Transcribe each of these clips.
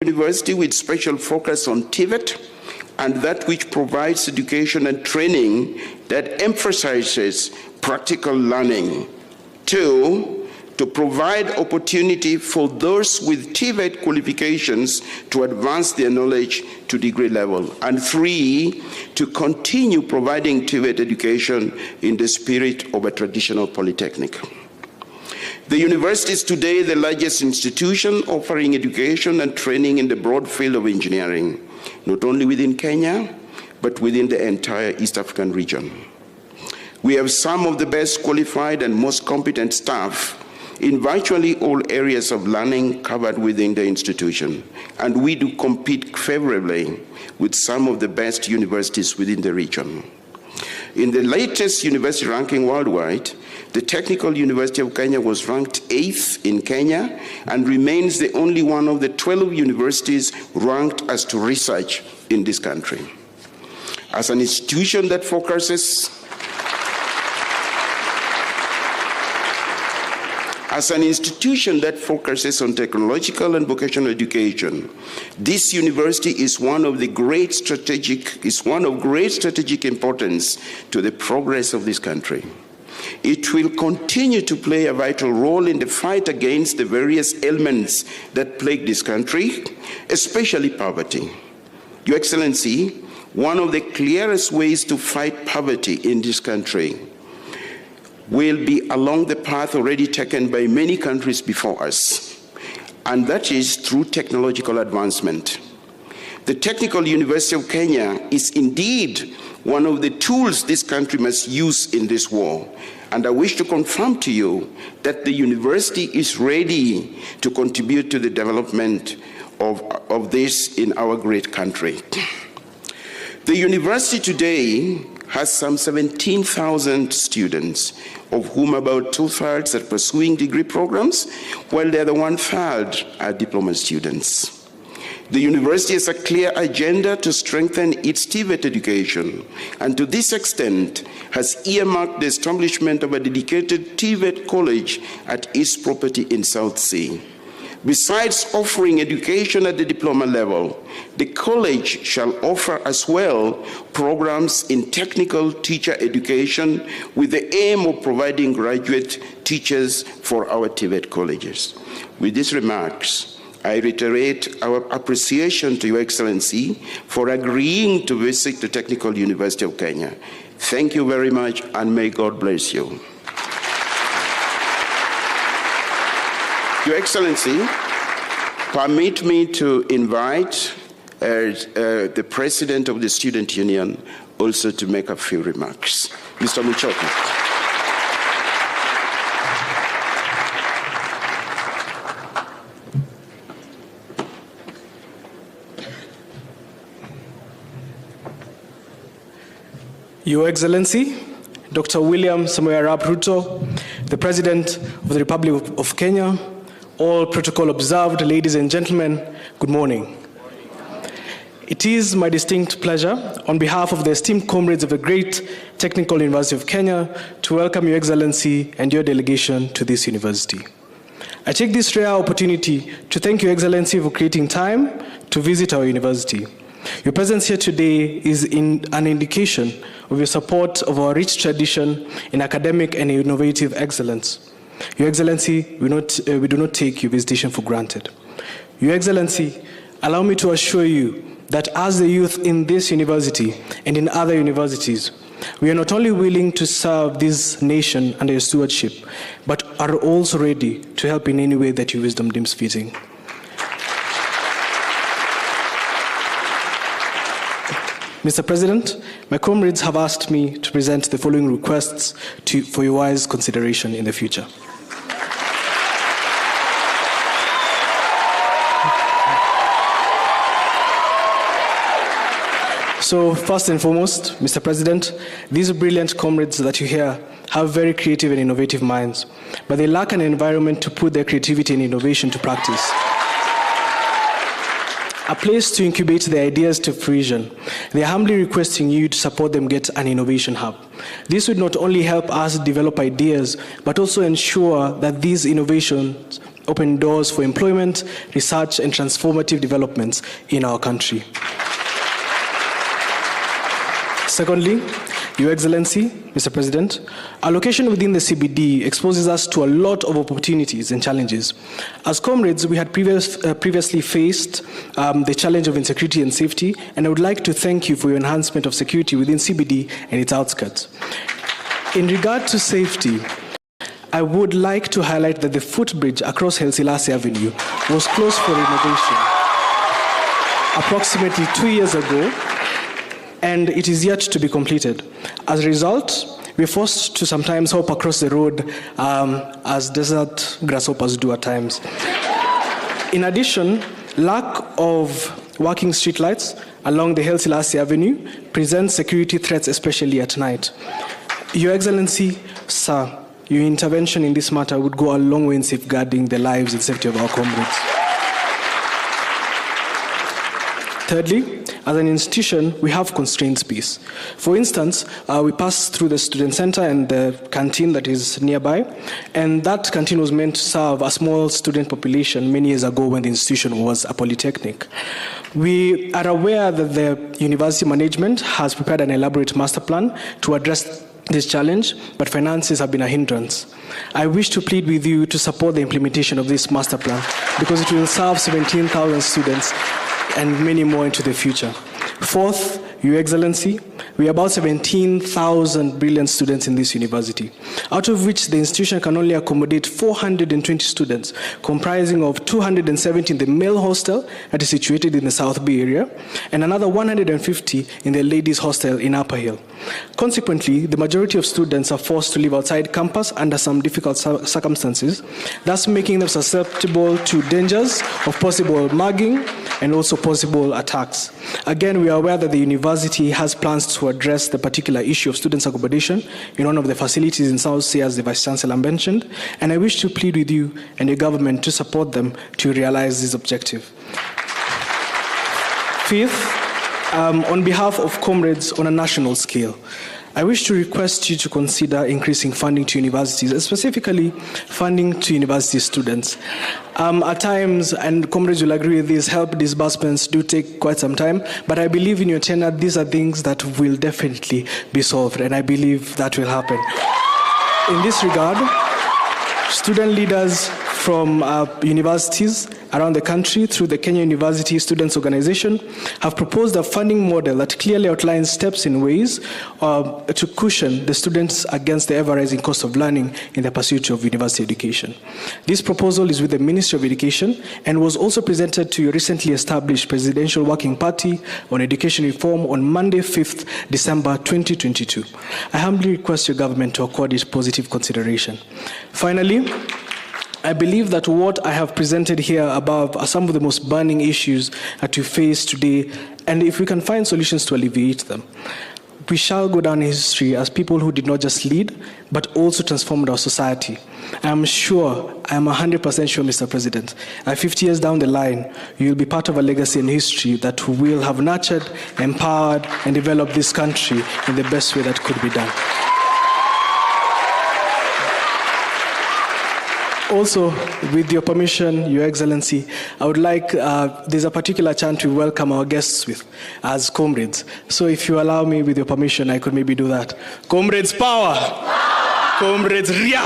university with special focus on TVET, and that which provides education and training that emphasizes practical learning. 2, to provide opportunity for those with TVET qualifications to advance their knowledge to degree level. And 3, to continue providing TVET education in the spirit of a traditional polytechnic. The university is today the largest institution offering education and training in the broad field of engineering, not only within Kenya, but within the entire East African region. We have some of the best qualified and most competent staff in virtually all areas of learning covered within the institution, and we do compete favorably with some of the best universities within the region. In the latest university ranking worldwide, the Technical University of Kenya was ranked 8th in Kenya and remains the only one of the 12 universities ranked as to research in this country. As an institution that focuses on technological and vocational education, this university is one of great strategic importance to the progress of this country. It will continue to play a vital role in the fight against the various ailments that plague this country, especially poverty. Your Excellency, one of the clearest ways to fight poverty in this country will be along the path already taken by many countries before us, and that is through technological advancement. The Technical University of Kenya is indeed one of the tools this country must use in this war, and I wish to confirm to you that the university is ready to contribute to the development of this in our great country. The university today has some 17,000 students, of whom about 2/3 are pursuing degree programs, while the other 1/3 are diploma students. The university has a clear agenda to strengthen its TVET education, and to this extent has earmarked the establishment of a dedicated TVET college at its property in South Sea. Besides offering education at the diploma level, the college shall offer as well programs in technical teacher education with the aim of providing graduate teachers for our TVET colleges. With these remarks, I reiterate our appreciation to Your Excellency for agreeing to visit the Technical University of Kenya. Thank you very much, and may God bless you. Your Excellency, permit me to invite the President of the Student Union also to make a few remarks. Mr. Muchoki. Your Excellency, Dr. William Samoei Arap Ruto, the President of the Republic of Kenya, all protocol observed, ladies and gentlemen, good morning. It is my distinct pleasure, on behalf of the esteemed comrades of the great Technical University of Kenya, to welcome Your Excellency and your delegation to this university. I take this rare opportunity to thank Your Excellency for creating time to visit our university. Your presence here today is an indication of your support of our rich tradition in academic and innovative excellence. Your Excellency, we do not take your visitation for granted. Your Excellency, allow me to assure you that as the youth in this university and in other universities, we are not only willing to serve this nation under your stewardship, but are also ready to help in any way that your wisdom deems fitting. Mr. President, my comrades have asked me to present the following requests for your wise consideration in the future. So first and foremost, Mr. President, these brilliant comrades that you hear have very creative and innovative minds, but they lack an environment to put their creativity and innovation to practice. A place to incubate their ideas to fruition. They are humbly requesting you to support them get an innovation hub. This would not only help us develop ideas, but also ensure that these innovations open doors for employment, research, and transformative developments in our country. Secondly, Your Excellency, Mr. President, our location within the CBD exposes us to a lot of opportunities and challenges. As comrades, we had previously faced the challenge of insecurity and safety, and I would like to thank you for your enhancement of security within CBD and its outskirts. In regard to safety, I would like to highlight that the footbridge across Haile Selassie Avenue was closed for renovation approximately 2 years ago, and it is yet to be completed. As a result, we're forced to sometimes hop across the road as desert grasshoppers do at times. In addition, lack of working streetlights along the Haile Selassie Avenue presents security threats, especially at night. Your Excellency, sir, your intervention in this matter would go a long way in safeguarding the lives and safety of our comrades. Thirdly, as an institution, we have constrained space. For instance, we pass through the student center and the canteen that is nearby, and that canteen was meant to serve a small student population many years ago when the institution was a polytechnic. We are aware that the university management has prepared an elaborate master plan to address this challenge, but finances have been a hindrance. I wish to plead with you to support the implementation of this master plan because it will serve 17,000 students and many more into the future. Fourth, Your Excellency, we are about 17,000 brilliant students in this university, out of which the institution can only accommodate 420 students, comprising of 270 in the male hostel that is situated in the South Bay area, and another 150 in the ladies' hostel in Upper Hill. Consequently, the majority of students are forced to live outside campus under some difficult circumstances, thus making them susceptible to dangers of possible mugging and also possible attacks. Again, we are aware that the university has plans to address the particular issue of students' accommodation in one of the facilities in South Sea, as the Vice Chancellor mentioned, and I wish to plead with you and your government to support them to realize this objective. Fifth, on behalf of comrades on a national scale, I wish to request you to consider increasing funding to universities, and specifically funding to university students. At times, and comrades will agree with this, help disbursements do take quite some time, but I believe in your tenure, these are things that will definitely be solved, and I believe that will happen. In this regard, student leaders from universities around the country through the Kenya University Students Organization have proposed a funding model that clearly outlines steps and ways to cushion the students against the ever-rising cost of learning in the pursuit of university education. This proposal is with the Ministry of Education and was also presented to your recently established Presidential Working Party on Education Reform on Monday, 5th December 2022. I humbly request your government to accord it positive consideration. Finally, I believe that what I have presented here above are some of the most burning issues that we face today, and if we can find solutions to alleviate them, we shall go down in history as people who did not just lead, but also transformed our society. I am 100% sure, Mr. President, that 50 years down the line, you will be part of a legacy in history that will have nurtured, empowered, and developed this country in the best way that could be done. Also, with your permission, Your Excellency, I would like, there's a particular chant we welcome our guests with as comrades. So if you allow me, with your permission, I could maybe do that. Comrades power! Comrades ria!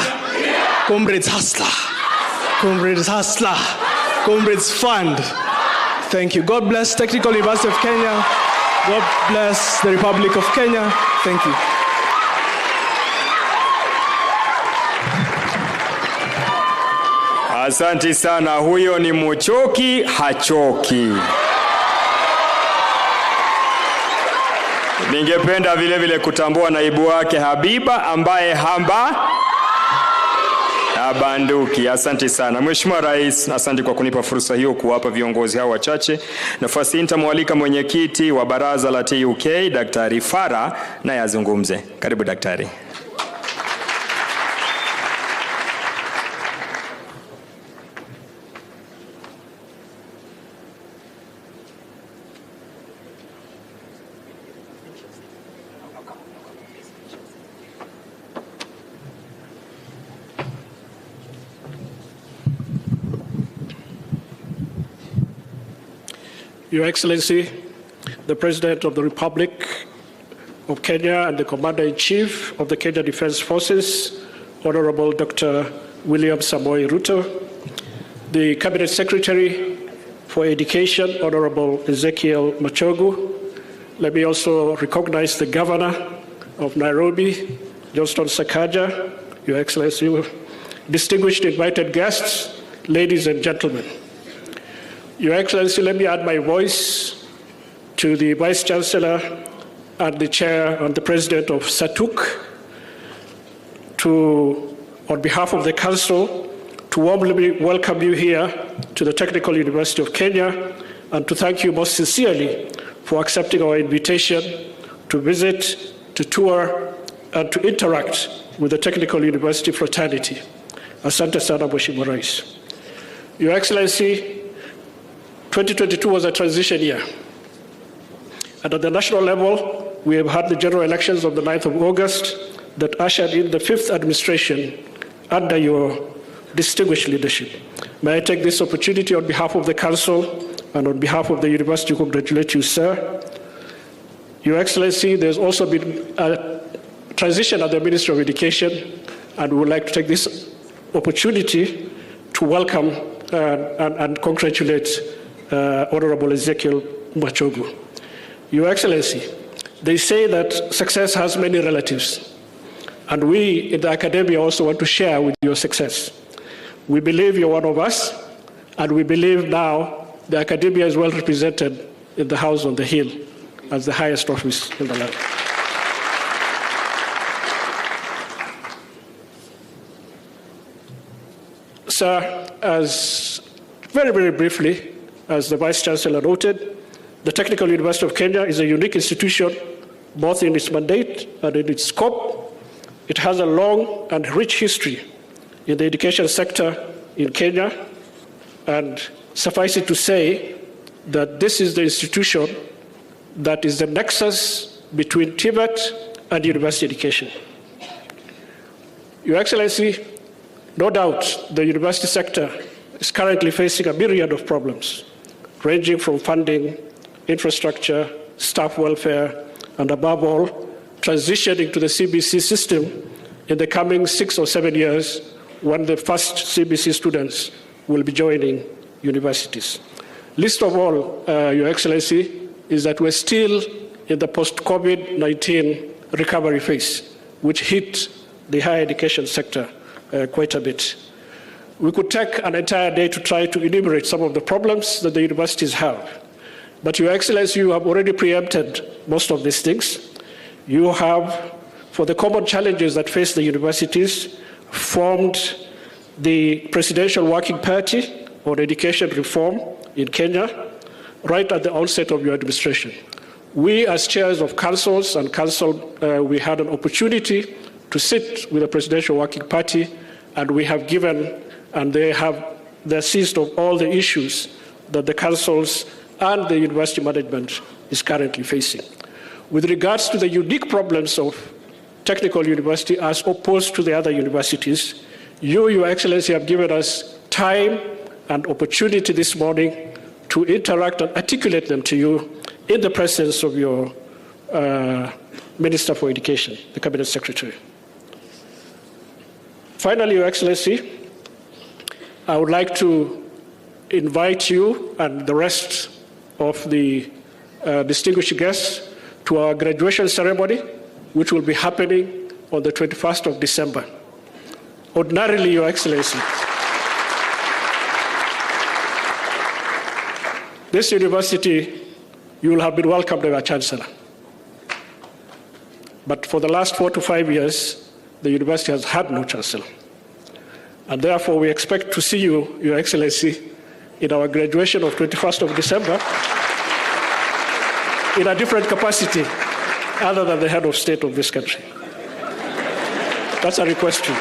Comrades hustler! Comrades hustler! Comrades fund! Thank you. God bless Technical University of Kenya. God bless the Republic of Kenya. Thank you. Asante sana, huyo ni Muchoki hachoki. Ningependa vile vile kutambua naibu wake Habiba ambaye habanduki. Asante sana. Mheshimiwa Rais, asante kwa kunipa fursa hiyo kuwapa viongozi hao wachache. Nafasi hii nitamwalika mwenyekiti wa baraza la TUK, Daktari Farah, naye azungumze. Karibu daktari. Your Excellency, the President of the Republic of Kenya and the Commander-in-Chief of the Kenya Defense Forces, Honorable Dr. William Samoei Ruto, the Cabinet Secretary for Education, Honorable Ezekiel Machogu. Let me also recognize the Governor of Nairobi, Johnston Sakaja, Your Excellency, distinguished invited guests, ladies and gentlemen. Your Excellency, let me add my voice to the Vice Chancellor and the Chair and the President of SATUC on behalf of the Council, to warmly welcome you here to the Technical University of Kenya and to thank you most sincerely for accepting our invitation to visit, to tour, and to interact with the Technical University fraternity. Asante sana, Mheshimiwa Rais. Your Excellency, 2022 was a transition year. And at the national level, we have had the general elections of the 9th of August that ushered in the 5th administration under your distinguished leadership. May I take this opportunity on behalf of the Council and on behalf of the University to congratulate you, sir. Your Excellency, there's also been a transition at the Ministry of Education, and we would like to take this opportunity to welcome and congratulate Honorable Ezekiel Machogu. Your Excellency, they say that success has many relatives, and we in the academia also want to share with your success. We believe you're one of us, and we believe now the academia is well represented in the House on the Hill as the highest office in the land. Sir, as very briefly, as the Vice Chancellor noted, the Technical University of Kenya is a unique institution, both in its mandate and in its scope. It has a long and rich history in the education sector in Kenya, and suffice it to say that this is the institution that is the nexus between TVET and university education. Your Excellency, no doubt the university sector is currently facing a myriad of problems, ranging from funding, infrastructure, staff welfare, and above all, transitioning to the CBC system in the coming 6 or 7 years when the first CBC students will be joining universities. Least of all, Your Excellency, is that we're still in the post-COVID-19 recovery phase, which hit the higher education sector quite a bit. We could take an entire day to try to enumerate some of the problems that the universities have. But Your Excellency, you have already preempted most of these things. You have, for the common challenges that face the universities, formed the Presidential Working Party on Education Reform in Kenya right at the onset of your administration. We, as chairs of councils and council, we had an opportunity to sit with the Presidential Working Party, and we have given, and they have the assist of all the issues that the councils and the university management is currently facing. With regards to the unique problems of Technical University as opposed to the other universities, you, Your Excellency, have given us time and opportunity this morning to interact and articulate them to you in the presence of your Minister for Education, the Cabinet Secretary. Finally, Your Excellency, I would like to invite you and the rest of the distinguished guests to our graduation ceremony, which will be happening on the 21st of December. Ordinarily, Your Excellency, this university, you will have been welcomed by our Chancellor. But for the last 4 to 5 years, the university has had no Chancellor. And therefore, we expect to see you, Your Excellency, in our graduation of 21st of December in a different capacity other than the head of state of this country. That's a request to you.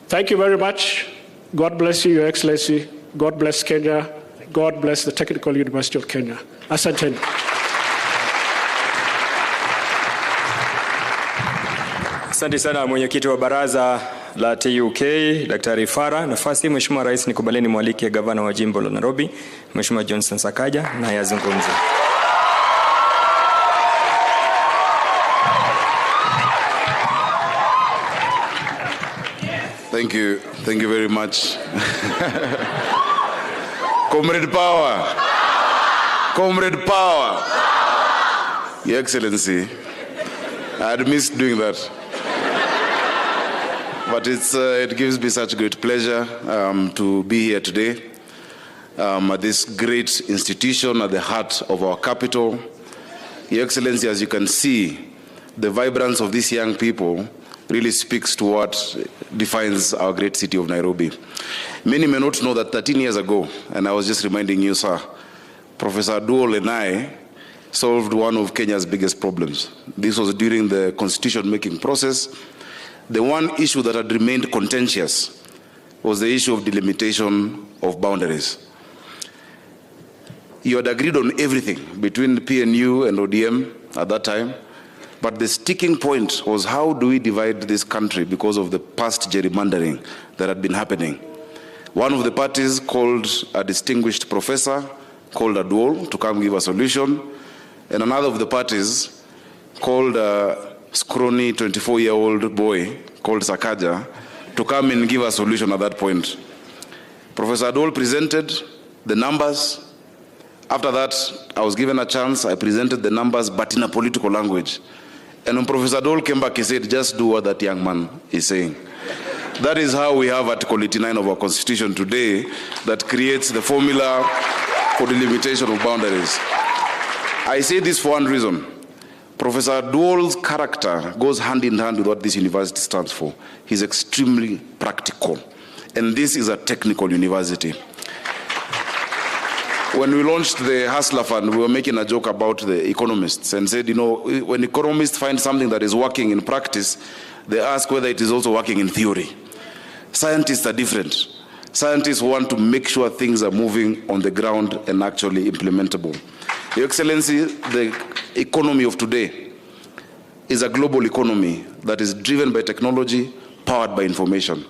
Thank you very much. God bless you, Your Excellency. God bless Kenya. God bless the Technical University of Kenya. Asanteni. Asante sana mwenyekiti wa baraza la TUK, Daktari Farah. Nafasi Mheshimiwa Rais, nikubaleni mwalike gavana wa jimbo la Nairobi, Mheshimiwa Johnson Sakaja, na yazungumze. Thank you very much. Comrade Power, Comrade Power. Your Excellency, I had missed doing that. But it gives me such great pleasure to be here today at this great institution at the heart of our capital. Your Excellency, as you can see, the vibrance of these young people really speaks to what defines our great city of Nairobi. Many may not know that 13 years ago, and I was just reminding you, sir, Professor Duol and I solved one of Kenya's biggest problems. This was during the constitution-making process. The one issue that had remained contentious was the issue of delimitation of boundaries. You had agreed on everything between the PNU and ODM at that time, but the sticking point was how do we divide this country because of the past gerrymandering that had been happening. One of the parties called a distinguished professor, called a dual, to come give a solution, and another of the parties called a scrawny 24-year-old boy called Sakaja to come and give a solution at that point. Professor Adol presented the numbers. After that, I was given a chance, I presented the numbers, but in a political language. And when Professor Adol came back, he said, just do what that young man is saying. That is how we have Article 89 of our Constitution today that creates the formula for delimitation of boundaries. I say this for one reason. Professor Duol's character goes hand in hand with what this university stands for. He's extremely practical. And this is a technical university. When we launched the Hustler Fund, we were making a joke about the economists and said, you know, when economists find something that is working in practice, they ask whether it is also working in theory. Scientists are different. Scientists want to make sure things are moving on the ground and actually implementable. Your Excellency, the economy of today is a global economy that is driven by technology, powered by information.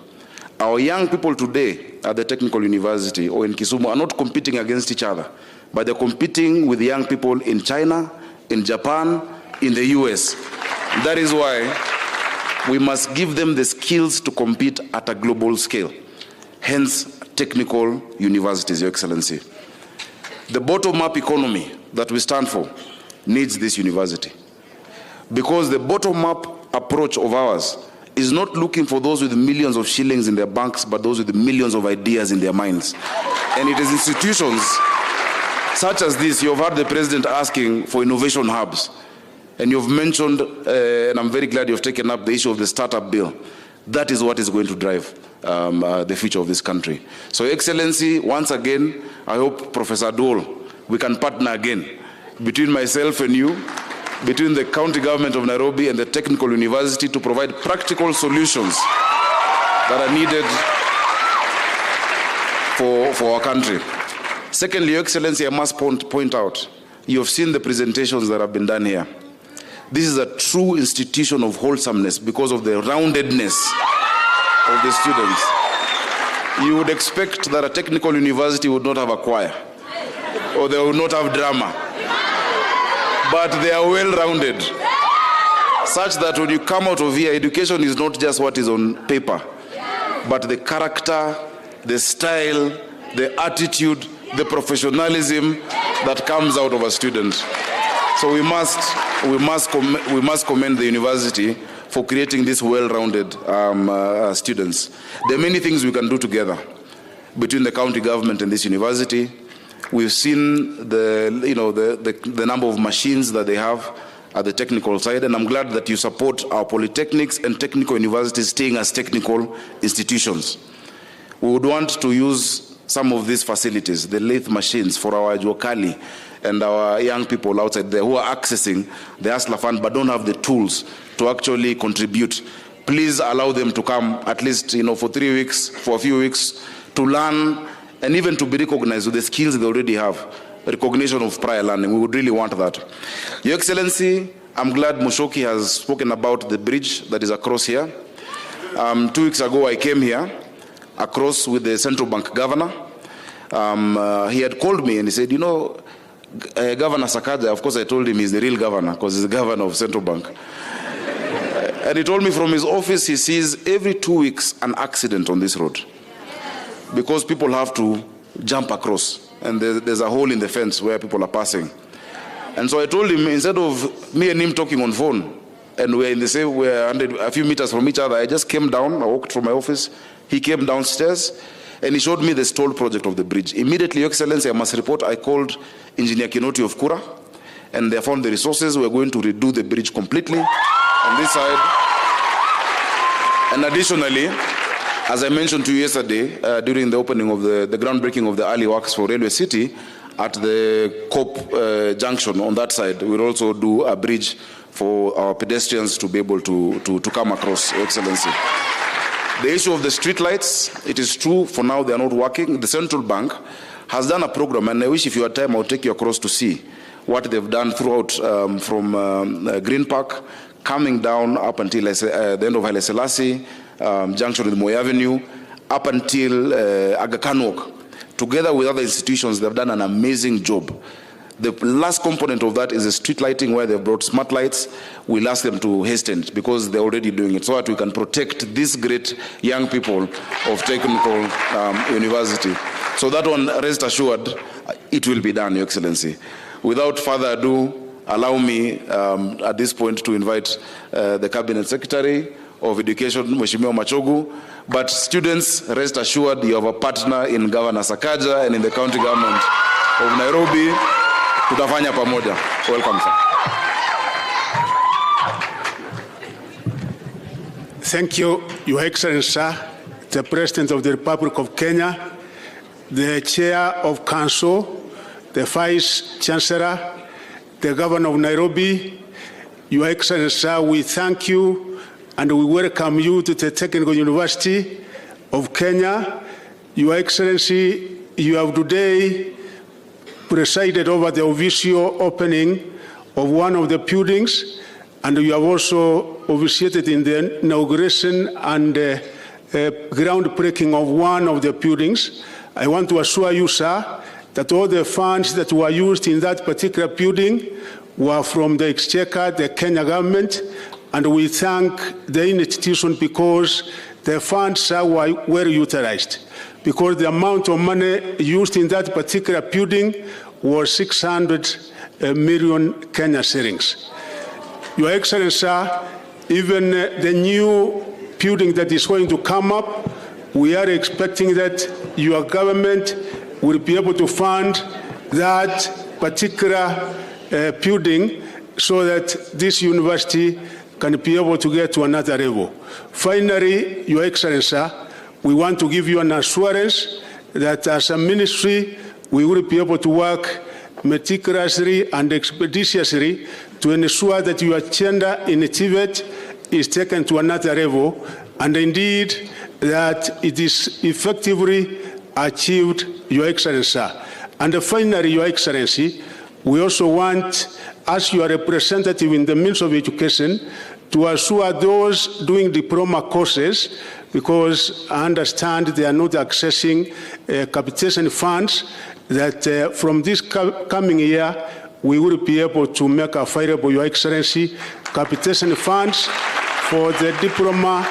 Our young people today at the Technical University or in Kisumu are not competing against each other, but they're competing with young people in China, in Japan, in the US. That is why we must give them the skills to compete at a global scale. Hence, technical universities, Your Excellency. The bottom-up economy that we stand for needs this university. Because the bottom-up approach of ours is not looking for those with millions of shillings in their banks, but those with millions of ideas in their minds. And it is institutions such as this. You've heard the president asking for innovation hubs. And you've mentioned, and I'm very glad you've taken up the issue of the startup bill. That is what is going to drive the future of this country. So, Excellency, once again, I hope, Professor Dole, we can partner again between myself and you, between the county government of Nairobi and the Technical University to provide practical solutions that are needed for our country. Secondly, Your Excellency, I must point out, you have seen the presentations that have been done here. This is a true institution of wholesomeness because of the roundedness of the students. You would expect that a technical university would not have a choir or they would not have drama. But they are well-rounded, such that when you come out of here, education is not just what is on paper, but the character, the style, the attitude, the professionalism that comes out of a student. So we must commend the university for creating these well-rounded students. There are many things we can do together between the county government and this university. We've seen the number of machines that they have at the technical side, and I'm glad that you support our polytechnics and technical universities staying as technical institutions. We would want to use some of these facilities, the lathe machines, for our Juakali and our young people outside there who are accessing the Hustler Fund but don't have the tools to actually contribute. Please allow them to come at least for 3 weeks, for a few weeks, to learn and even to be recognized with the skills they already have, recognition of prior learning. We would really want that. Your Excellency, I'm glad Mushoki has spoken about the bridge that is across here. 2 weeks ago, I came here across with the central bank governor. He had called me and he said, you know, Governor Sakaja, of course I told him he's the real governor because he's the governor of central bank. And he told me from his office he sees every 2 weeks an accident on this road because people have to jump across and there's a hole in the fence where people are passing. And so I told him, instead of me and him talking on phone, and we're in the same, we're a few meters from each other, I just came down, I walked from my office, he came downstairs, and he showed me the stall project of the bridge. Immediately, Your Excellency, I must report, I called Engineer Kinoti of Kura, and they found the resources. We're going to redo the bridge completely on this side. And additionally, as I mentioned to you yesterday, during the opening of the groundbreaking of the early works for Railway City, at the COP junction on that side, we'll also do a bridge for our pedestrians to be able to come across, Your Excellency. The issue of the street lights, it is true, for now they are not working. The central bank has done a program, and I wish if you had time, I'll take you across to see what they've done throughout from Green Park, coming down up until the end of Haile Selassie, junction with Moi Avenue, up until Aga Khan Walk. Together with other institutions, they've done an amazing job. The last component of that is the street lighting, where they've brought smart lights. We'll ask them to hasten it because they're already doing it, so that we can protect these great young people of Technical University. So that one, rest assured, it will be done, Your Excellency. Without further ado, allow me at this point to invite the Cabinet Secretary of Education, Mheshimiwa Machogu. But students, rest assured, you have a partner in Governor Sakaja and in the county government of Nairobi. Tutafanya pamoja. Welcome, sir. Thank you, Your Excellency, sir, the President of the Republic of Kenya, the Chair of Council, the Vice Chancellor, the Governor of Nairobi. Your Excellency, sir, we thank you and we welcome you to the Technical University of Kenya. Your Excellency, you have today presided over the official opening of one of the buildings, and you have also officiated in the inauguration and groundbreaking of one of the buildings. I want to assure you, sir, that all the funds that were used in that particular building were from the Exchequer, the Kenya government, and we thank the institution because the funds were well utilized, because the amount of money used in that particular building was 600 million Kenya shillings. Your Excellency, sir, even the new building that is going to come up, we are expecting that your government will be able to fund that particular building so that this university can be able to get to another level. Finally, Your Excellency, sir, we want to give you an assurance that as a ministry, we will be able to work meticulously and expeditiously to ensure that your agenda in Tibet is taken to another level, and indeed that it is effectively achieved, Your Excellency, sir. And finally, Your Excellency, we also want, as your representative in the Ministry of Education, to assure those doing diploma courses, because I understand they are not accessing capitation funds, that from this coming year, we will be able to make available, Your Excellency, capitation funds for the diploma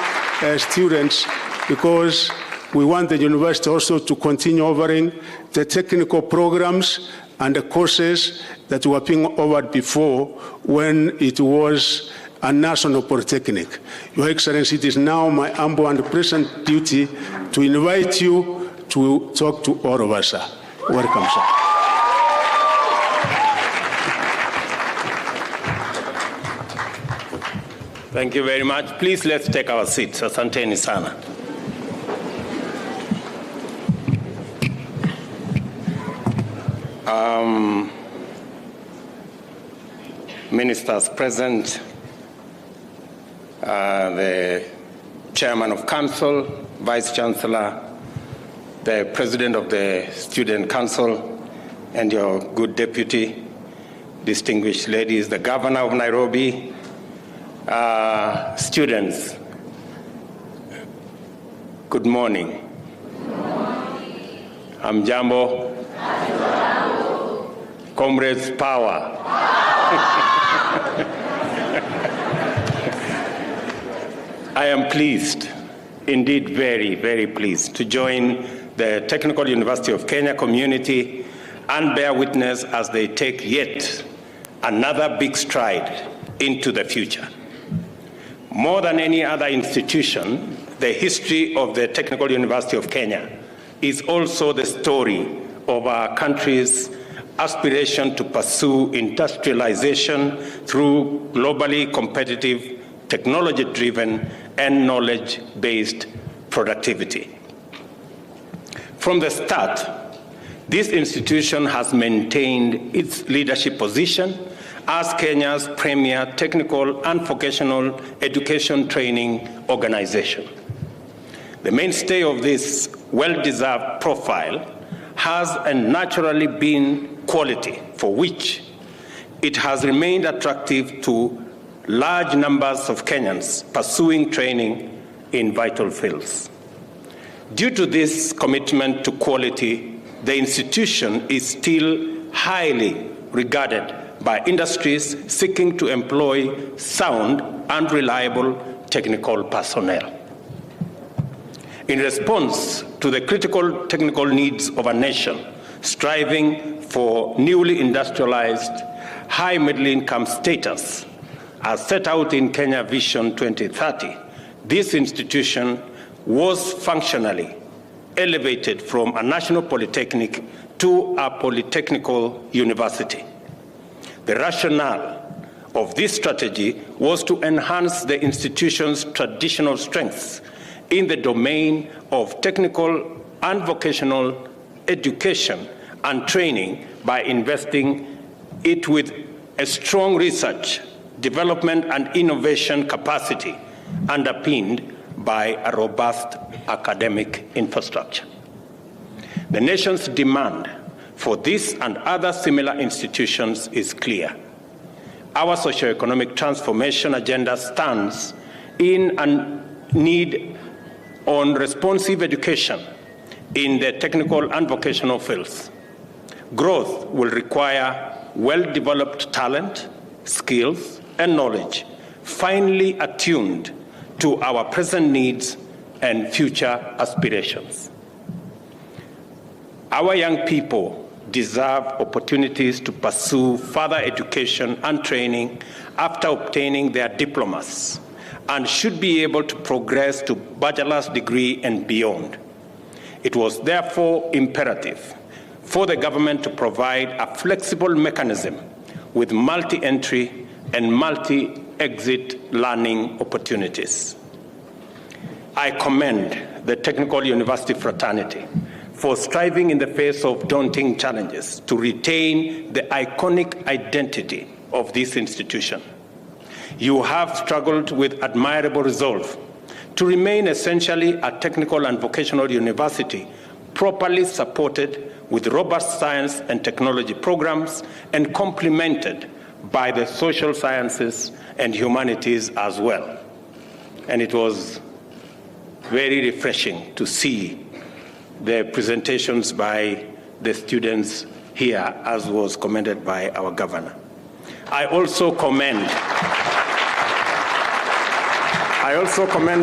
students, because we want the university also to continue offering the technical programs and the courses that were being offered before when it was a national polytechnic. Your Excellency, it is now my humble and present duty to invite you to talk to all of us, sir. Welcome, sir. Thank you very much. Please, let's take our seats. Asanteni sana. Ministers present, the Chairman of Council, Vice Chancellor, the President of the Student Council, and your good deputy, distinguished ladies, the Governor of Nairobi, students, Good morning. Hamjambo. Comrades, power. I am pleased, indeed very, very pleased, to join the Technical University of Kenya community and bear witness as they take yet another big stride into the future. More than any other institution, the history of the Technical University of Kenya is also the story of our country's aspiration to pursue industrialization through globally competitive, technology-driven, and knowledge-based productivity. From the start, this institution has maintained its leadership position as Kenya's premier technical and vocational education training organization. The mainstay of this well-deserved profile has and naturally been quality, for which it has remained attractive to large numbers of Kenyans pursuing training in vital fields. Due to this commitment to quality, the institution is still highly regarded by industries seeking to employ sound and reliable technical personnel. In response to the critical technical needs of a nation striving for newly industrialized, high middle-income status, as set out in Kenya Vision 2030, this institution was functionally elevated from a national polytechnic to a polytechnical university. The rationale of this strategy was to enhance the institution's traditional strengths in the domain of technical and vocational education and training by investing it with a strong research, development, and innovation capacity underpinned by a robust academic infrastructure. The nation's demand for this and other similar institutions is clear. Our socioeconomic transformation agenda stands in a need on responsive education in the technical and vocational fields. Growth will require well-developed talent, skills, and knowledge, finely attuned to our present needs and future aspirations. Our young people deserve opportunities to pursue further education and training after obtaining their diplomas, and should be able to progress to bachelor's degree and beyond. It was therefore imperative for the government to provide a flexible mechanism with multi-entry and multi-exit learning opportunities. I commend the Technical University fraternity for striving in the face of daunting challenges to retain the iconic identity of this institution. You have struggled with admirable resolve to remain essentially a technical and vocational university, properly supported with robust science and technology programs and complemented by the social sciences and humanities as well. And it was very refreshing to see the presentations by the students here, as was commended by our governor. I also commend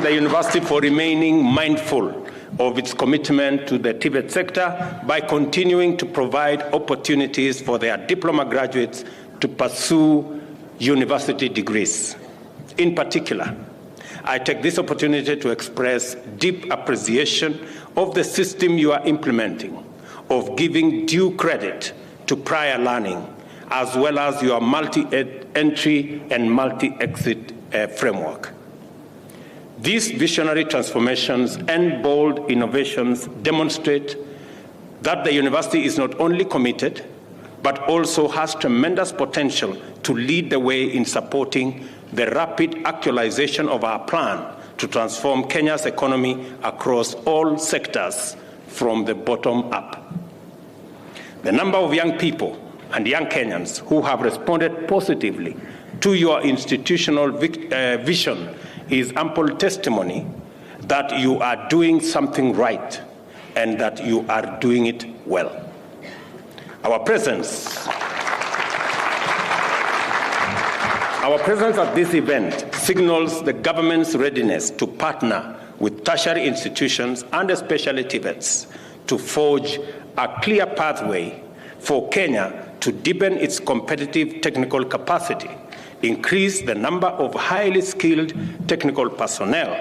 the university for remaining mindful of its commitment to the TVET sector by continuing to provide opportunities for their diploma graduates to pursue university degrees. In particular, I take this opportunity to express deep appreciation of the system you are implementing, of giving due credit to prior learning, as well as your multi-entry and multi-exit framework. These visionary transformations and bold innovations demonstrate that the university is not only committed, but also has tremendous potential to lead the way in supporting the rapid actualization of our plan to transform Kenya's economy across all sectors from the bottom up. The number of young people and young Kenyans who have responded positively to your institutional vision is ample testimony that you are doing something right and that you are doing it well. Our presence at this event signals the government's readiness to partner with tertiary institutions and especially TVETs to forge a clear pathway for Kenya to deepen its competitive technical capacity, increase the number of highly skilled technical personnel,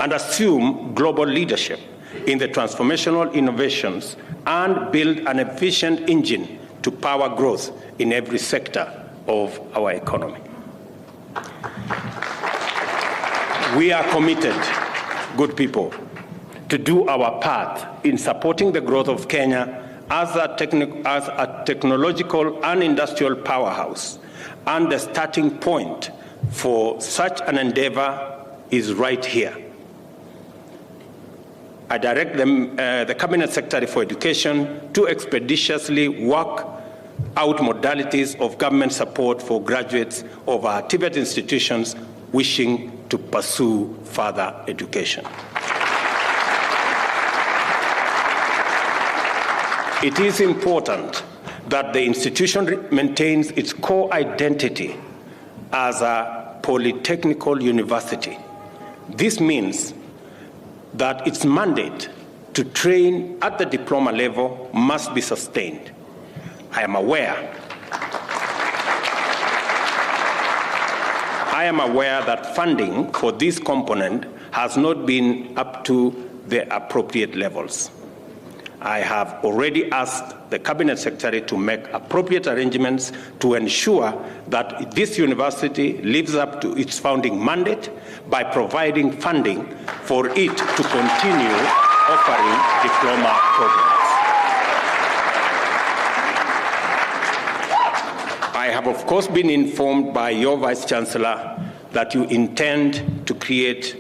and assume global leadership in the transformational innovations and build an efficient engine to power growth in every sector of our economy. We are committed, good people, to do our part in supporting the growth of Kenya as a technological and industrial powerhouse, and the starting point for such an endeavor is right here. I direct the Cabinet Secretary for Education to expeditiously work out modalities of government support for graduates of our TVET institutions wishing to pursue further education. It is important that the institution maintains its core identity as a polytechnical university. This means that its mandate to train at the diploma level must be sustained. I am aware that funding for this component has not been up to the appropriate levels. I have already asked the Cabinet Secretary to make appropriate arrangements to ensure that this university lives up to its founding mandate by providing funding for it to continue offering diploma programs. I have, of course, been informed by your Vice Chancellor that you intend to create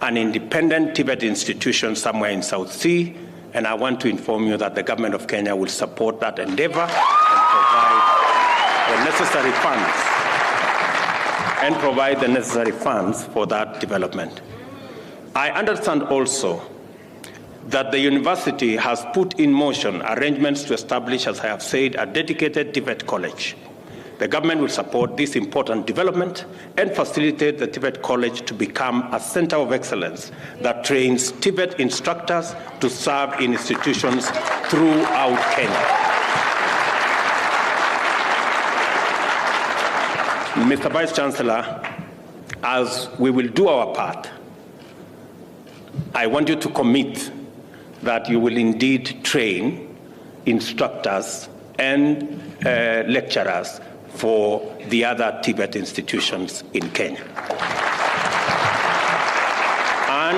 an independent TVET institution somewhere in South Sea, and I want to inform you that the government of Kenya will support that endeavor and provide the necessary funds for that development. I understand also that the university has put in motion arrangements to establish, as I have said, a dedicated TVET college. The government will support this important development and facilitate the TVET college to become a center of excellence that trains TVET instructors to serve in institutions throughout Kenya. Mr. Vice Chancellor, as we will do our part, I want you to commit that you will indeed train instructors and lecturers for the other TVET institutions in Kenya. And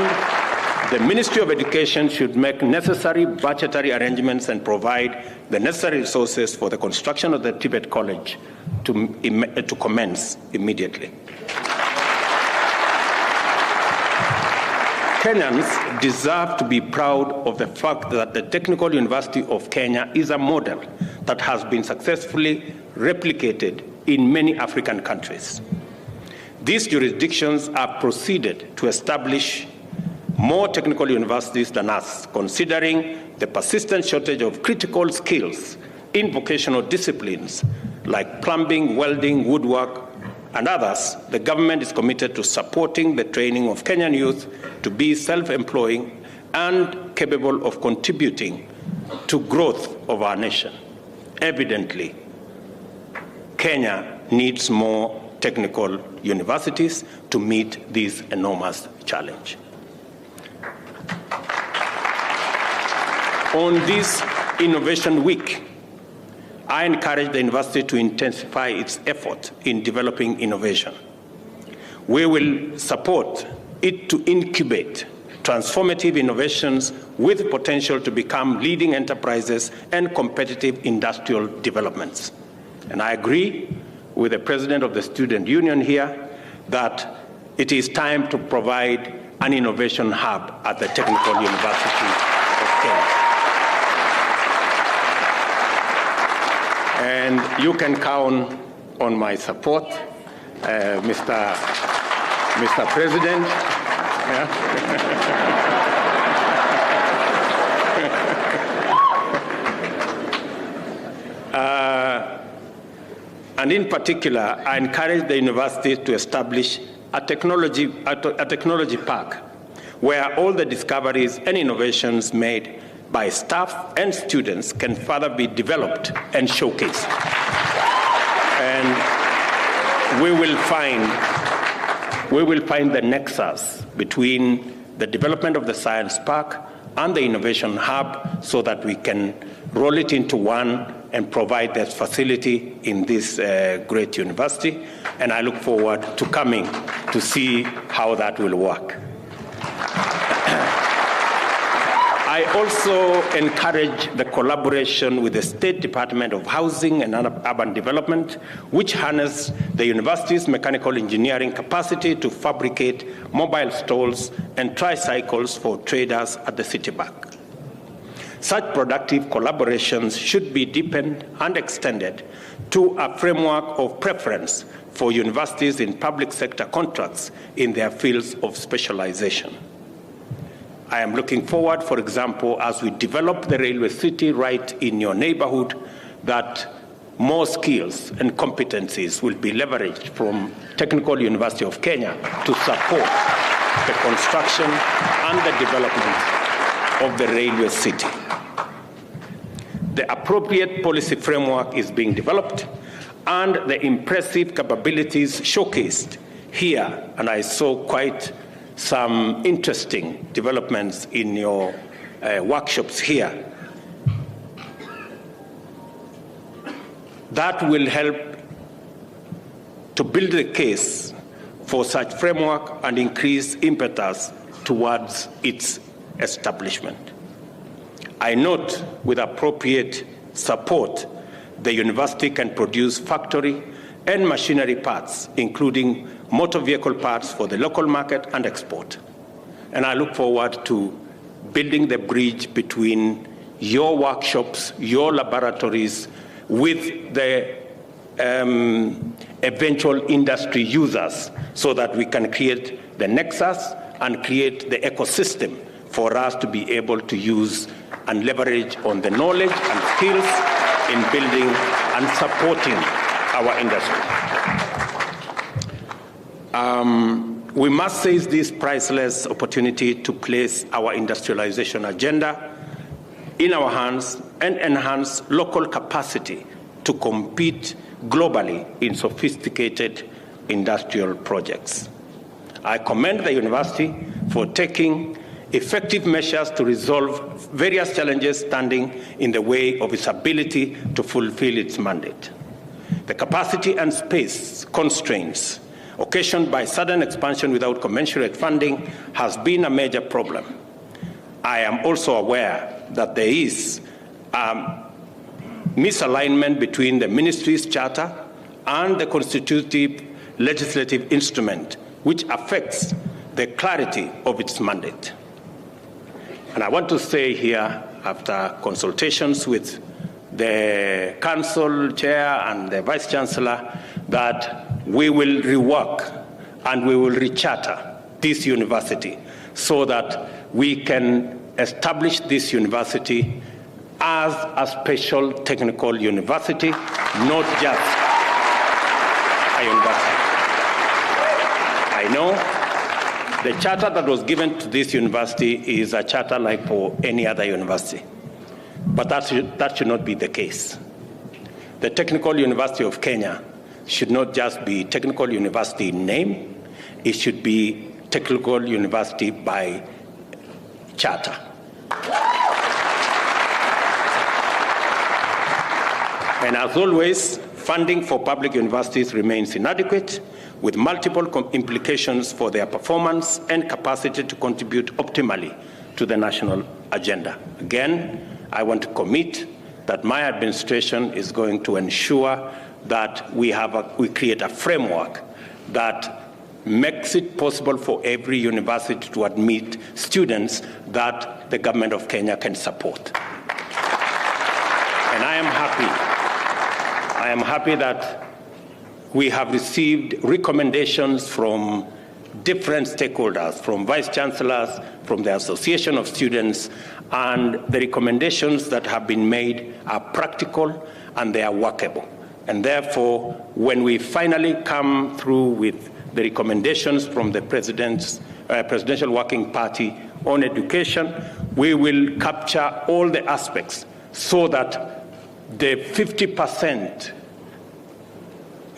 the Ministry of Education should make necessary budgetary arrangements and provide the necessary resources for the construction of the TVET college to commence immediately. Kenyans deserve to be proud of the fact that the Technical University of Kenya is a model that has been successfully replicated in many African countries. These jurisdictions have proceeded to establish more technical universities than us, considering the persistent shortage of critical skills in vocational disciplines like plumbing, welding, woodwork, and others. The government is committed to supporting the training of Kenyan youth to be self-employing and capable of contributing to growth of our nation. Evidently, Kenya needs more technical universities to meet this enormous challenge. On this Innovation Week, I encourage the university to intensify its effort in developing innovation. We will support it to incubate transformative innovations with potential to become leading enterprises and competitive industrial developments. And I agree with the President of the Student Union here that it is time to provide an innovation hub at the Technical University of Kenya. And you can count on my support, Mr. President. And in particular, I encourage the university to establish a technology park where all the discoveries and innovations made by staff and students can further be developed and showcased. And we will find the nexus between the development of the science park and the innovation hub so that we can roll it into one and provide that facility in this great university. And I look forward to coming to see how that will work. I also encourage the collaboration with the State Department of Housing and Urban Development, which harness the university's mechanical engineering capacity to fabricate mobile stalls and tricycles for traders at the city back. Such productive collaborations should be deepened and extended to a framework of preference for universities in public sector contracts in their fields of specialization. I am looking forward, for example, as we develop the railway city right in your neighborhood, that more skills and competencies will be leveraged from Technical University of Kenya to support the construction and the development of the railway city. The appropriate policy framework is being developed, and the impressive capabilities showcased here, and I saw quite some interesting developments in your workshops here, that will help to build the case for such framework and increase impetus towards its establishment. I note with appropriate support, the university can produce factory and machinery parts, including motor vehicle parts for the local market and export. And I look forward to building the bridge between your workshops, your laboratories, with the eventual industry users, so that we can create the nexus and create the ecosystem for us to be able to use and leverage on the knowledge and skills in building and supporting our industry. We must seize this priceless opportunity to place our industrialization agenda in our hands and enhance local capacity to compete globally in sophisticated industrial projects. I commend the university for taking effective measures to resolve various challenges standing in the way of its ability to fulfill its mandate. The capacity and space constraints occasioned by sudden expansion without commensurate funding has been a major problem. I am also aware that there is misalignment between the ministry's charter and the constitutive legislative instrument, which affects the clarity of its mandate. And I want to say here, after consultations with the council chair and the vice chancellor, that we will rework and we will recharter this university so that we can establish this university as a special technical university, not just a university. I know the charter that was given to this university is a charter like for any other university, but that should not be the case. The Technical University of Kenya should not just be Technical University in name, it should be Technical University by charter. And as always, funding for public universities remains inadequate, with multiple implications for their performance and capacity to contribute optimally to the national agenda. Again, I want to commit that my administration is going to ensure that we create a framework that makes it possible for every university to admit students that the government of Kenya can support. And I am happy that we have received recommendations from different stakeholders, from vice chancellors, from the Association of Students, and the recommendations that have been made are practical and they are workable. And therefore, when we finally come through with the recommendations from the Presidential Working Party on education, we will capture all the aspects so that the 50%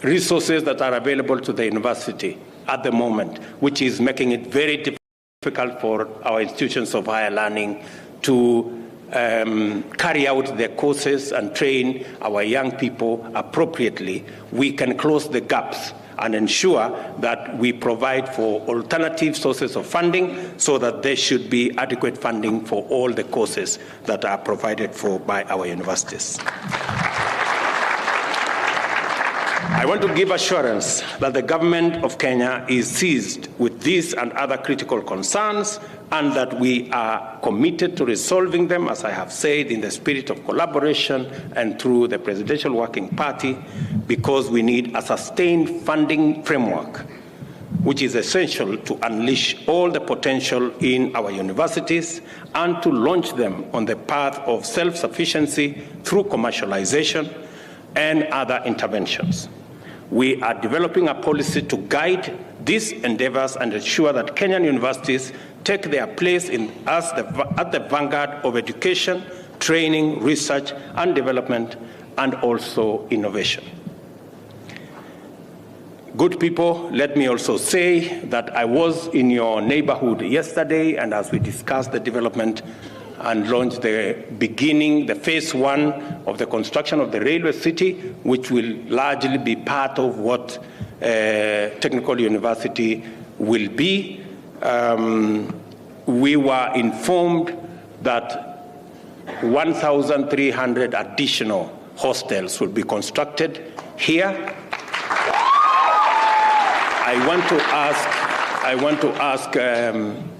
resources that are available to the university at the moment, which is making it very difficult for our institutions of higher learning to carry out their courses and train our young people appropriately, we can close the gaps and ensure that we provide for alternative sources of funding so that there should be adequate funding for all the courses that are provided for by our universities. I want to give assurance that the government of Kenya is seized with these and other critical concerns, and that we are committed to resolving them, as I have said, in the spirit of collaboration and through the Presidential Working Party, because we need a sustained funding framework, which is essential to unleash all the potential in our universities and to launch them on the path of self-sufficiency through commercialization and other interventions. We are developing a policy to guide these endeavors and ensure that Kenyan universities take their place at the vanguard of education, training, research and development, and also innovation. Good people, let me also say that I was in your neighborhood yesterday, and as we discussed the development and launched the phase 1 of the construction of the railway city, which will largely be part of what Technical University will be. We were informed that 1,300 additional hostels will be constructed here. I want to ask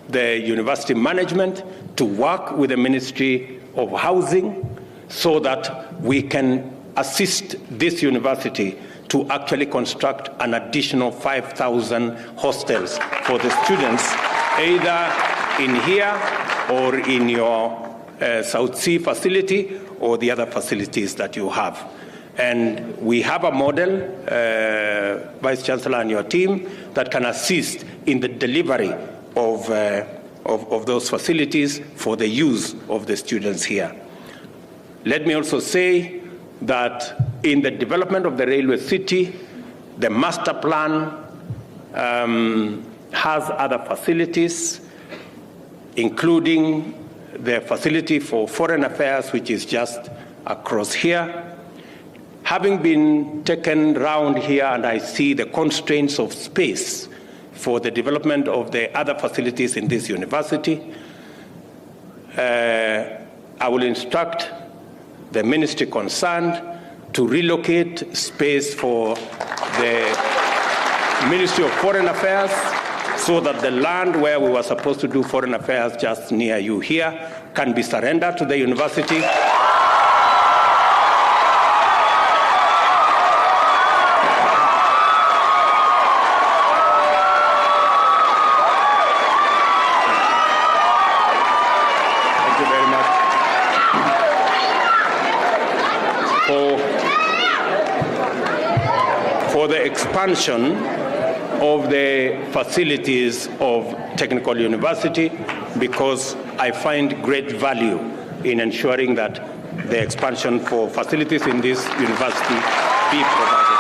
the university management to work with the Ministry of Housing so that we can assist this university to actually construct an additional 5,000 hostels for the students, either in here or in your South Sea facility or the other facilities that you have. And we have a model, Vice Chancellor and your team, that can assist in the delivery of those facilities for the use of the students here. Let me also say that in the development of the railway city, the master plan has other facilities, including the facility for foreign affairs, which is just across here. Having been taken round here and I see the constraints of space for the development of the other facilities in this university, I will instruct the ministry concerned to relocate space for the Ministry of Foreign Affairs so that the land where we were supposed to do foreign affairs just near you here can be surrendered to the university. For the expansion of the facilities of Technical University, because I find great value in ensuring that the expansion for facilities in this university be provided.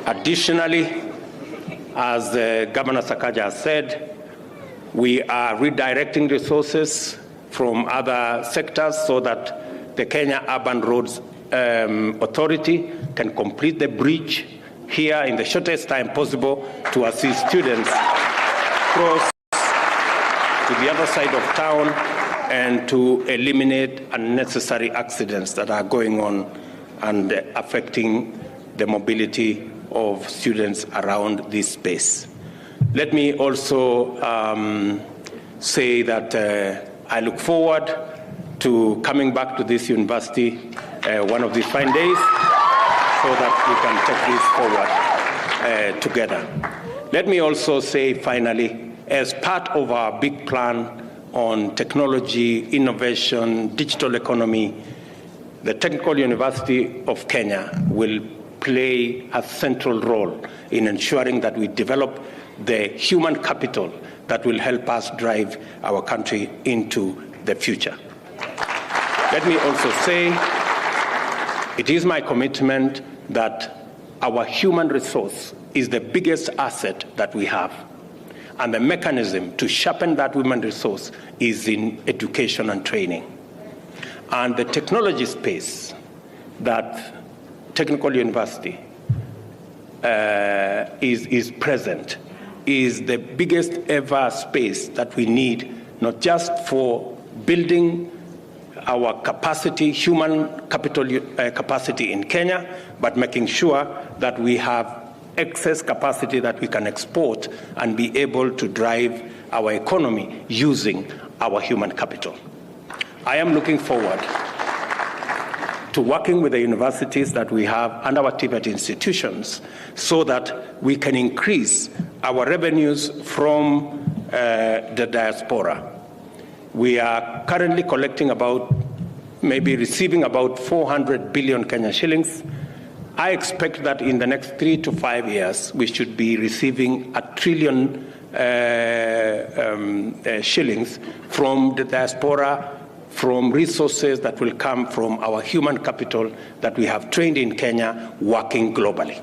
Additionally, as Governor Sakaja said, we are redirecting resources from other sectors so that the Kenya Urban Roads Authority can complete the bridge here in the shortest time possible to assist students cross to the other side of town and to eliminate unnecessary accidents that are going on and affecting the mobility of students around this space. Let me also say that I look forward to coming back to this university one of these fine days so that we can take this forward together. Let me also say finally, as part of our big plan on technology, innovation, digital economy, the Technical University of Kenya will play a central role in ensuring that we develop the human capital that will help us drive our country into the future. Let me also say, it is my commitment that our human resource is the biggest asset that we have. And the mechanism to sharpen that human resource is in education and training. And the technology space that Technical University is present is the biggest ever space that we need, not just for building our capacity, human capital capacity in Kenya, but making sure that we have excess capacity that we can export and be able to drive our economy using our human capital. I am looking forward to working with the universities that we have and our TVET institutions so that we can increase our revenues from the diaspora. We are currently collecting receiving about 400 billion Kenya shillings. I expect that in the next 3 to 5 years, we should be receiving 1 trillion shillings from the diaspora, from resources that will come from our human capital that we have trained in Kenya, working globally.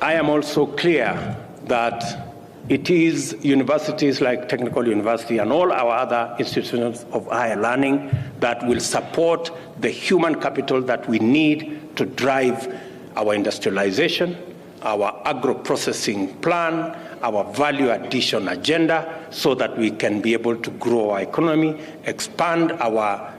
I am also clear that it is universities like Technical University and all our other institutions of higher learning that will support the human capital that we need to drive our industrialization, our agro-processing plan, our value addition agenda, so that we can be able to grow our economy, expand our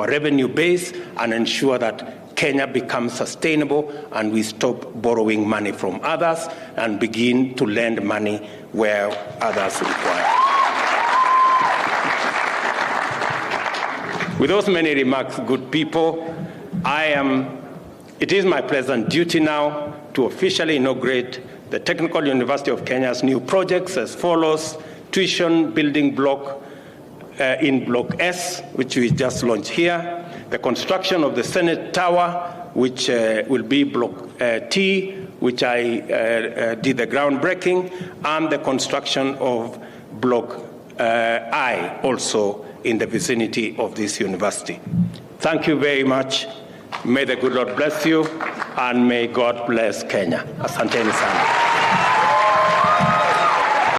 revenue base, and ensure that Kenya becomes sustainable and we stop borrowing money from others and begin to lend money where others require. With those many remarks, good people, it is my pleasant duty now to officially inaugurate the Technical University of Kenya's new projects as follows: tuition building block in Block S, which we just launched here, the construction of the Senate Tower, which will be Block T, which I did the groundbreaking, and the construction of Block I, also in the vicinity of this university. Thank you very much. May the good Lord bless you, and may God bless Kenya. Asanteni sana.